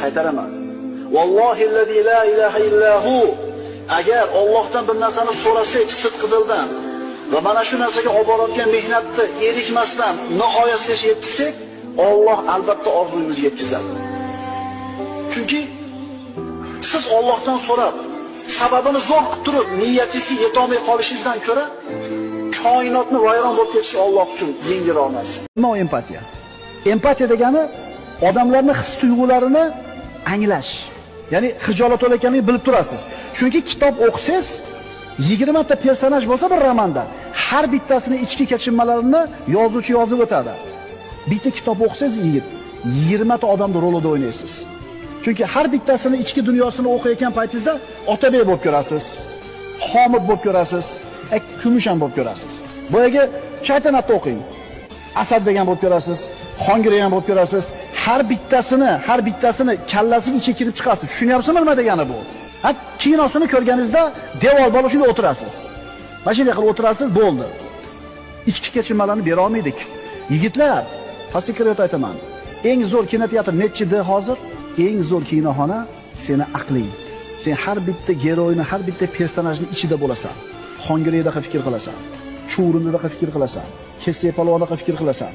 Qaytaraman. Vallohillazi la ilaha illahu. Agar Allohdan bir narsani so'rasak sidq dildan va mana shu narsaga olib borayotgan mehnatni erishmasdan nihoyasigacha yetkazsak, Alloh albatta orzuyimizni yetkazadi. Chunki siz Allohdan so'rab, sababini zo'r qilib turib, niyatingizga yeta olmay qolishingizdan ko'ra, koinotni vayron bo'lib ketishi Alloh uchun yengil olmaysiz. Nima empatiya? Empatiya degani odamlarning his-tuyg'ularini anglash. Ya'ni xijolat olayotganini bilib turasiz. Chunki kitob o'qisangiz, 20 ta personaj bo'lsa bir romanda, har bittasini ichki kechinmalarini yozuvchi yozib o'tadi. Bitta kitob o'qisangiz, 20 ta odamning rolida o'ynaysiz. Chunki har bittasini ichki dunyosini o'qiyotgan paytingizda Otabek bo'lib ko'rasiz, Xomid bo'lib ko'rasiz, Kumushan bo'lib ko'rasiz. Boyaga Shaytanatni o'qing. Asad degan bo'lib ko'rasiz, Xongirey bo'lib ko'rasiz. Har bittasini kallasiga ichiga kirib chiqasiz. Tushunyapsizmi nima degani bu? Kinosini ko'rganingizda devor bo'lib shunda o'tirasiz. Mashina qilib o'tirasiz, bo'ldi. Ichki kechinmalarni bera olmaydi. Yigitlar, fasikrat aytaman. Eng zo'r kinoteatr nechida hozir? Eng zo'r kinoxona seni aqling. Sen har bitta geroyni, har bitta personajning ichida bo'lasan. Xongireyda fikr qilasan. Chuvrindida fikr qilasan. Kessay palvonda fikr qilasan.